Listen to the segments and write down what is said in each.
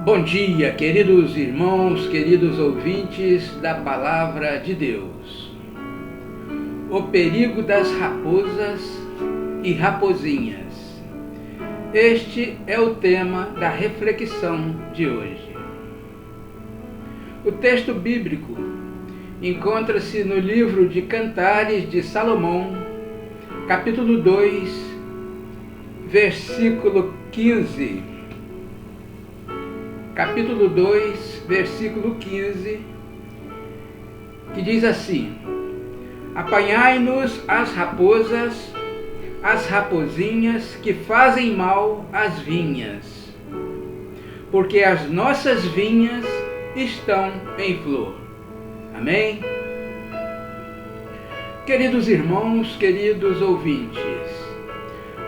Bom dia, queridos irmãos, queridos ouvintes da Palavra de Deus. O perigo das raposas e rapozinhas. Este é o tema da reflexão de hoje. O texto bíblico encontra-se no livro de Cantares de Salomão, capítulo 2, versículo 15. Capítulo 2, versículo 15, que diz assim: Apanhai-nos as raposas, as rapozinhas que fazem mal às vinhas, porque as nossas vinhas estão em flor. Amém? Queridos irmãos, queridos ouvintes,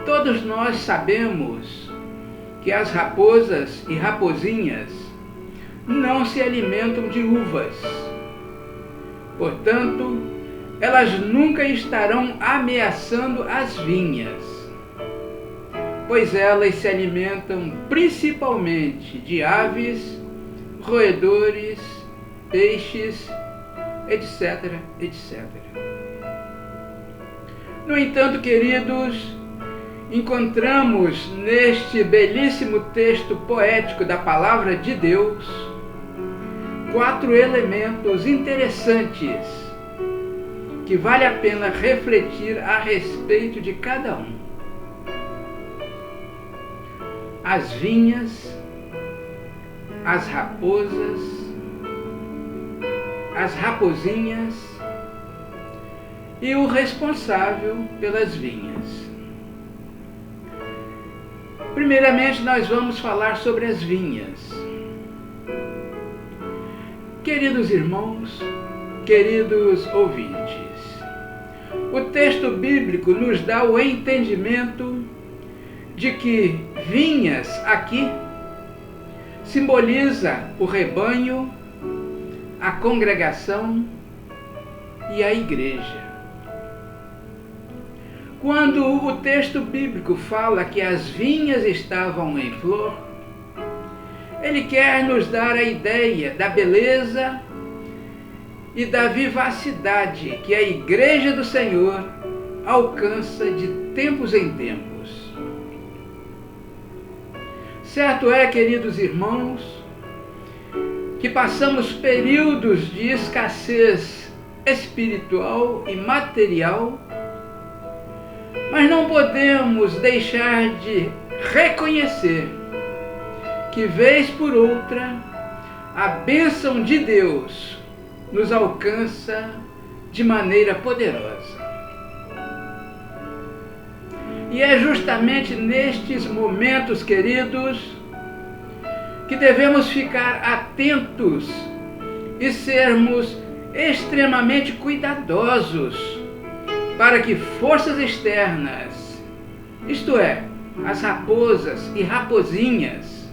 todos nós sabemos que as raposas e rapozinhas não se alimentam de uvas. Portanto, elas nunca estarão ameaçando as vinhas, pois elas se alimentam principalmente de aves, roedores, peixes, etc, etc. No entanto, queridos, encontramos neste belíssimo texto poético da Palavra de Deus 4 elementos interessantes que vale a pena refletir a respeito de cada um. As vinhas, as raposas, as rapozinhas e o responsável pelas vinhas. Primeiramente, nós vamos falar sobre as vinhas. Queridos irmãos, queridos ouvintes, o texto bíblico nos dá o entendimento de que vinhas aqui simboliza o rebanho, a congregação e a igreja. Quando o texto bíblico fala que as vinhas estavam em flor, ele quer nos dar a ideia da beleza e da vivacidade que a Igreja do Senhor alcança de tempos em tempos. Certo é, queridos irmãos, que passamos períodos de escassez espiritual e material, mas não podemos deixar de reconhecer que, vez por outra, a bênção de Deus nos alcança de maneira poderosa. E é justamente nestes momentos, queridos, que devemos ficar atentos e sermos extremamente cuidadosos para que forças externas, isto é, as raposas e rapozinhas,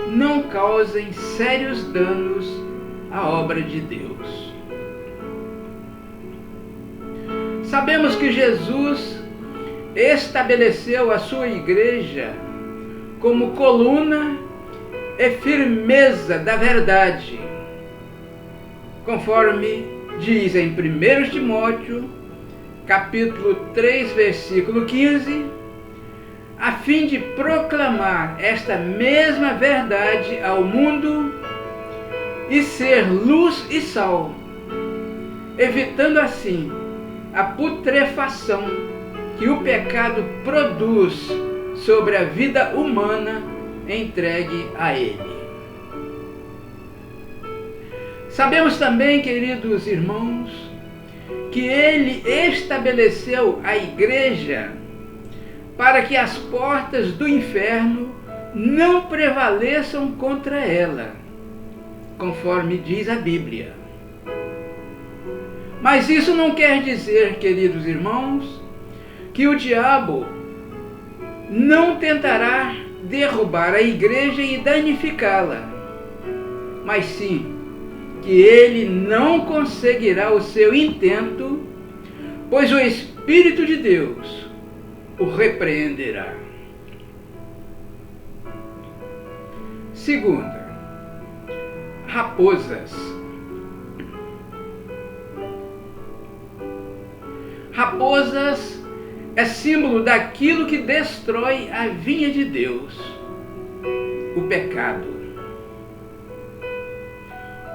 não causem sérios danos à obra de Deus. Sabemos que Jesus estabeleceu a sua igreja como coluna e firmeza da verdade, conforme diz em 1 Timóteo, capítulo 3, versículo 15, a fim de proclamar esta mesma verdade ao mundo e ser luz e sal, evitando assim a putrefação que o pecado produz sobre a vida humana entregue a ele. Sabemos também, queridos irmãos, que ele estabeleceu a igreja para que as portas do inferno não prevaleçam contra ela, conforme diz a Bíblia. Mas isso não quer dizer, queridos irmãos, que o diabo não tentará derrubar a igreja e danificá-la, mas sim que ele não conseguirá o seu intento, pois o Espírito de Deus o repreenderá. Segunda, raposas. Raposas é símbolo daquilo que destrói a vinha de Deus, o pecado.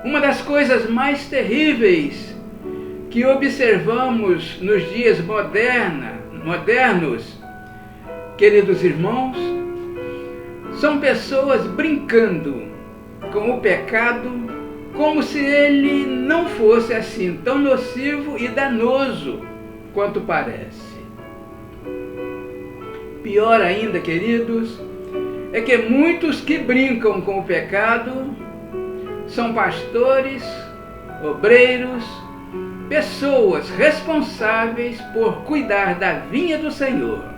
Uma das coisas mais terríveis que observamos nos dias modernos, queridos irmãos, são pessoas brincando com o pecado como se ele não fosse assim tão nocivo e danoso quanto parece. Pior ainda, queridos, é que muitos que brincam com o pecado são pastores, obreiros, pessoas responsáveis por cuidar da vinha do Senhor,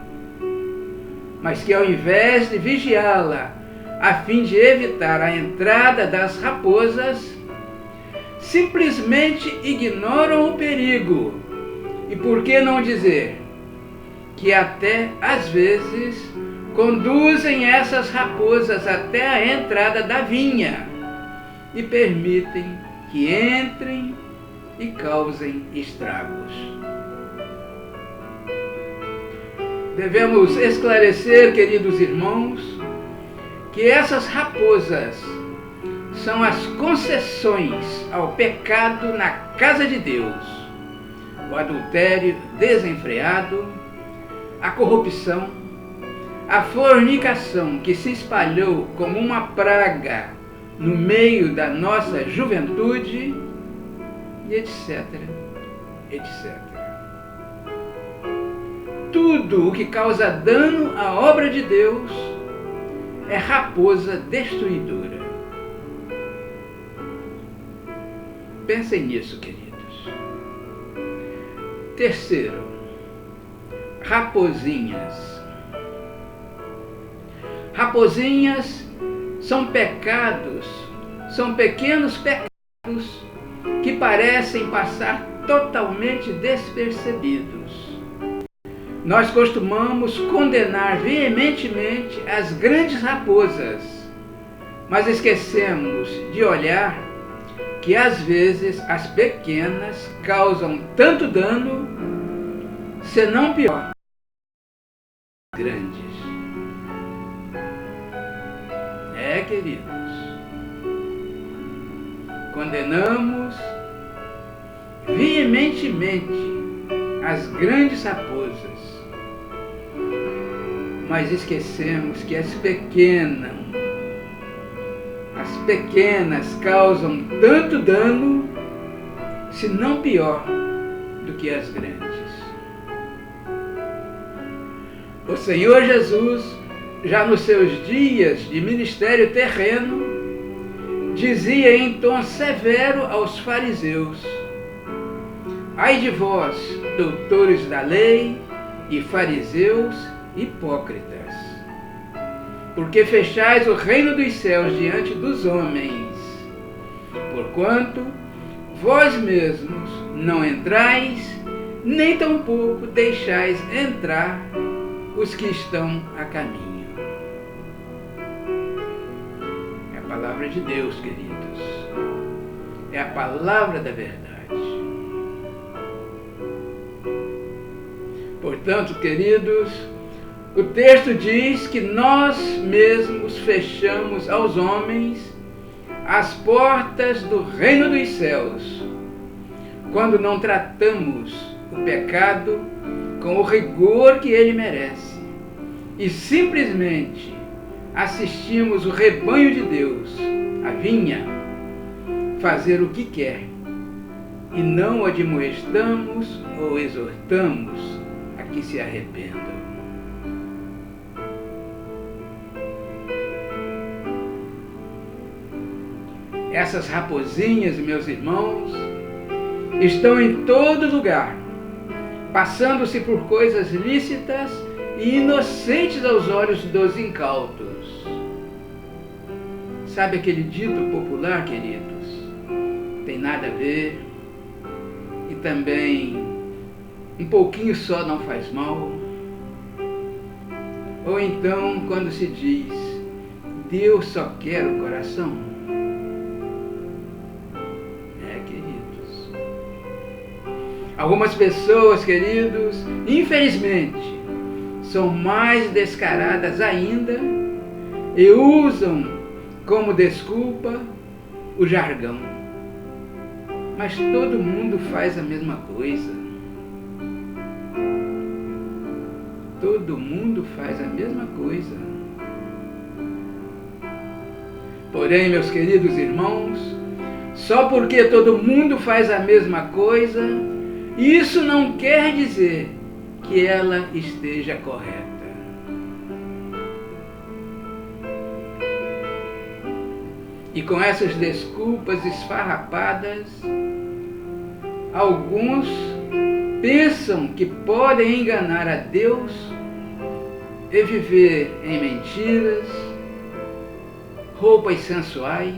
mas que ao invés de vigiá-la a fim de evitar a entrada das raposas, simplesmente ignoram o perigo. E por que não dizer que até às vezes conduzem essas raposas até a entrada da vinha e permitem que entrem e causem estragos. Devemos esclarecer, queridos irmãos, que essas raposas são as concessões ao pecado na casa de Deus. O adultério desenfreado, a corrupção, a fornicação que se espalhou como uma praga no meio da nossa juventude, e etc, etc. Tudo o que causa dano à obra de Deus é raposa destruidora. Pensem nisso, queridos. Terceiro, raposinhas. Raposinhas são pecados, são pequenos pecados que parecem passar totalmente despercebidos. Nós costumamos condenar veementemente as grandes raposas, mas esquecemos de olhar que às vezes as pequenas causam tanto dano, se não pior, grandes. Queridos, condenamos veementemente as grandes raposas, mas esquecemos que as pequenas causam tanto dano, se não pior, do que as grandes. O Senhor Jesus, já nos seus dias de ministério terreno, dizia em tom severo aos fariseus: ai de vós, doutores da lei e fariseus hipócritas, porque fechais o reino dos céus diante dos homens, porquanto vós mesmos não entrais, nem tampouco deixais entrar os que estão a caminho. É a palavra de Deus, queridos. É a palavra da verdade. Portanto, queridos, o texto diz que nós mesmos fechamos aos homens as portas do reino dos céus, quando não tratamos o pecado com o rigor que ele merece e simplesmente assistimos o rebanho de Deus, a vinha, fazer o que quer e não o admoestamos ou exortamos a que se arrependam. Essas raposinhas, meus irmãos, estão em todo lugar, passando-se por coisas lícitas e inocentes aos olhos dos incautos. Sabe aquele dito popular, queridos? Tem nada a ver, e também um pouquinho só não faz mal. Ou então, quando se diz Deus só quer o coração? Queridos. Algumas pessoas, queridos, infelizmente, são mais descaradas ainda e usam como desculpa o jargão. Mas todo mundo faz a mesma coisa. Todo mundo faz a mesma coisa. Porém, meus queridos irmãos, só porque todo mundo faz a mesma coisa, isso não quer dizer que ela esteja correta. E com essas desculpas esfarrapadas, alguns pensam que podem enganar a Deus e viver em mentiras, roupas sensuais,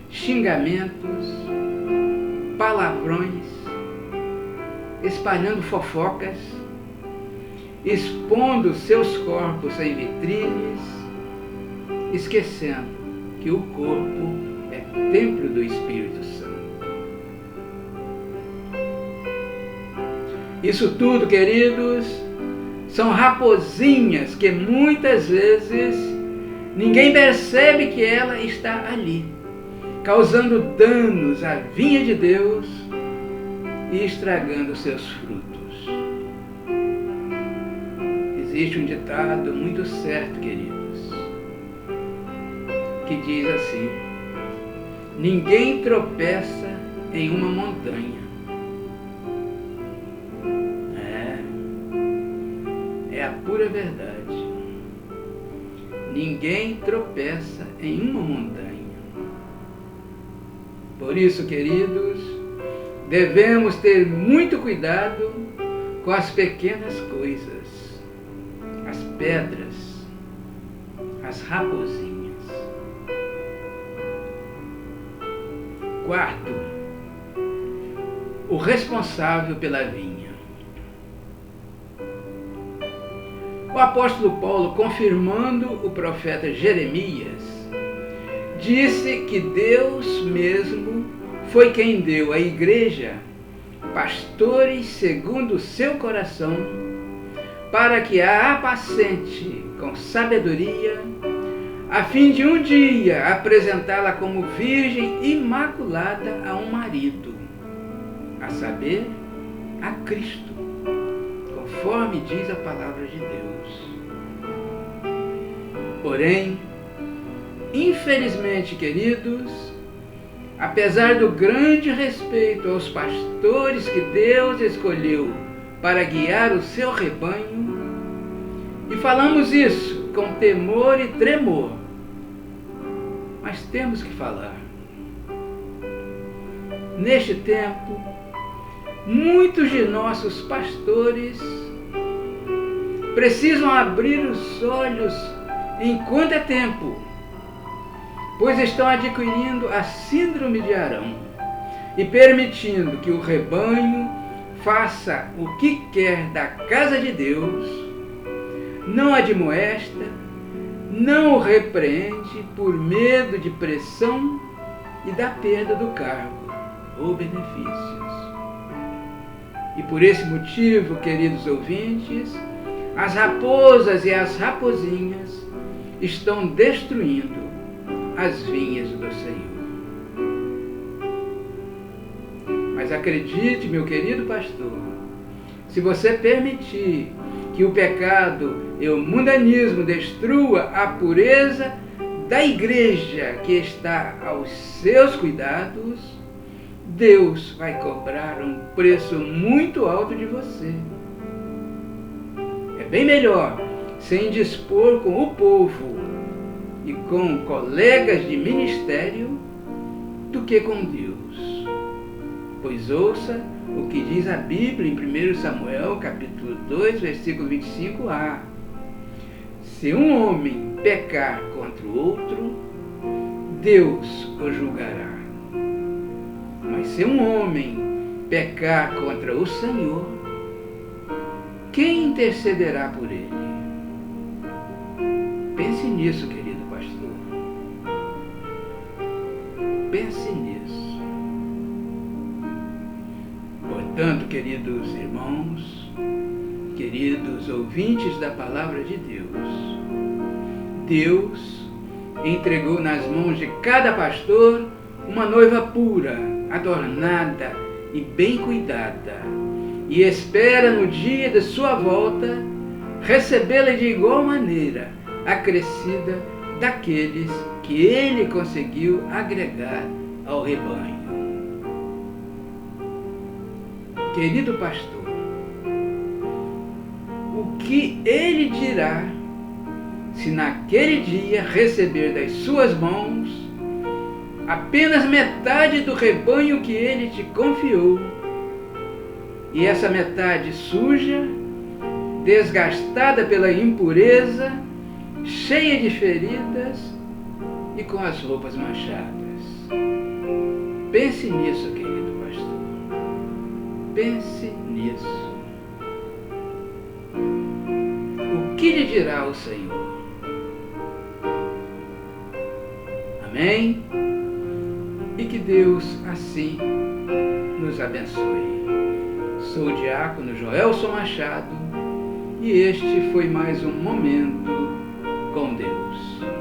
xingamentos, palavrões, espalhando fofocas, expondo seus corpos em vitrines, esquecendo que o corpo é templo do Espírito Santo. Isso tudo, queridos, são raposinhas que muitas vezes ninguém percebe que ela está ali, causando danos à vinha de Deus e estragando seus frutos. Existe um ditado muito certo, queridos, que diz assim: ninguém tropeça em uma montanha. É a pura verdade. Ninguém tropeça em uma montanha. Por isso, queridos, devemos ter muito cuidado com as pequenas coisas, as pedras, as raposinhas. Quarto, o responsável pela vinha. O apóstolo Paulo, confirmando o profeta Jeremias, disse que Deus mesmo foi quem deu à igreja pastores segundo o seu coração, para que a apacente com sabedoria, a fim de um dia apresentá-la como virgem imaculada a um marido, a saber, a Cristo, conforme diz a palavra de Deus. Porém, infelizmente, queridos, apesar do grande respeito aos pastores que Deus escolheu para guiar o seu rebanho, e falamos isso com temor e tremor, mas temos que falar. Neste tempo, muitos de nossos pastores precisam abrir os olhos enquanto é tempo, pois estão adquirindo a síndrome de Arão e permitindo que o rebanho faça o que quer da casa de Deus, não admoesta, não o repreende por medo de pressão e da perda do cargo ou benefícios. E por esse motivo, queridos ouvintes, as raposas e as raposinhas estão destruindo as vinhas do Senhor. Mas acredite, meu querido pastor, se você permitir que o pecado e o mundanismo destrua a pureza da igreja que está aos seus cuidados, Deus vai cobrar um preço muito alto de você. É bem melhor se indispor com o povo e com colegas de ministério do que com Deus. Pois ouça o que diz a Bíblia em 1 Samuel, capítulo 2, versículo 25a. Se um homem pecar contra o outro, Deus o julgará. Mas se um homem pecar contra o Senhor, quem intercederá por ele? Pense nisso, querido pastor. Portanto, queridos irmãos, queridos ouvintes da Palavra de Deus, Deus entregou nas mãos de cada pastor uma noiva pura, adornada e bem cuidada, e espera no dia de sua volta recebê-la de igual maneira, acrescida daqueles que ele conseguiu agregar ao rebanho. Querido pastor, o que ele dirá se naquele dia receber das suas mãos apenas metade do rebanho que ele te confiou, e essa metade suja, desgastada pela impureza, cheia de feridas e com as roupas manchadas? Pense nisso, querido pastor. Pense nisso. O que lhe dirá o Senhor? Amém? E que Deus assim nos abençoe. Sou o diácono Joelson Machado e este foi mais um Momento com Deus.